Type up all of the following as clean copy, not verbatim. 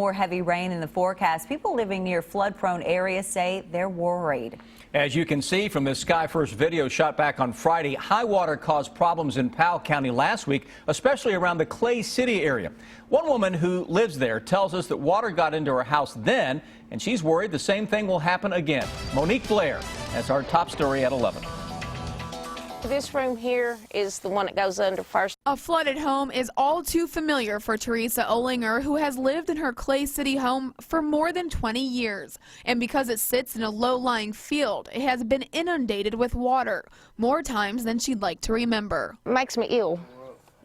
more heavy rain in the forecast. People living near flood-prone areas say they're worried. As you can see from this Sky First video shot back on Friday, high water caused problems in Powell County last week, especially around the Clay City area. One woman who lives there tells us that water got into her house then, and she's worried the same thing will happen again. Monique Blair has our top story at 11. This room here is the one that goes under first. A flooded home is all too familiar for Teresa Olinger, who has lived in her Clay City home for more than 20 years. And because it sits in a low-lying field, it has been inundated with water, more times than she'd like to remember. It makes me ill.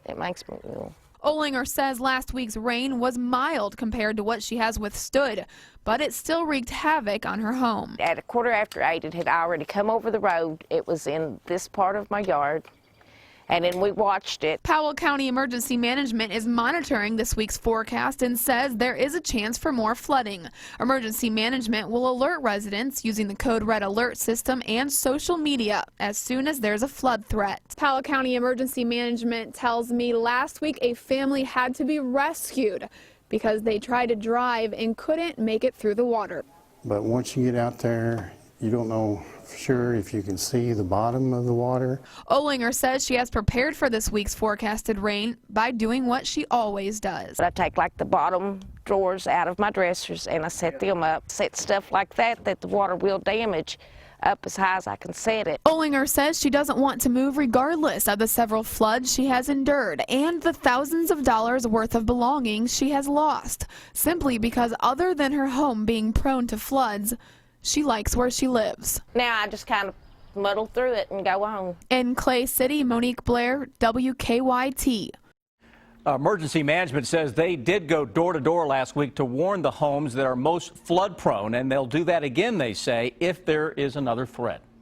It makes me ill. Olinger says last week's rain was mild compared to what she has withstood, but it still wreaked havoc on her home. At 8:15, it had already come over the road. It was in this part of my yard, and then we watched it. Powell County Emergency Management is monitoring this week's forecast and says there is a chance for more flooding. Emergency Management will alert residents using the Code Red alert system and social media as soon as there's a flood threat. Powell County Emergency Management tells me last week a family had to be rescued because they tried to drive and couldn't make it through the water. But once you get out there, you don't know for sure if you can see the bottom of the water. Olinger says she has prepared for this week's forecasted rain by doing what she always does. I take like the bottom drawers out of my dressers and I set them up, set stuff like that the water will damage up as high as I can set it. Olinger says she doesn't want to move regardless of the several floods she has endured and the thousands of dollars worth of belongings she has lost, simply because other than her home being prone to floods, she likes where she lives. Now I just kind of muddle through it and go on. In Clay City, Monique Blair, WKYT. Emergency Management says they did go door to door last week to warn the homes that are most flood prone, and they'll do that again, they say, if there is another threat.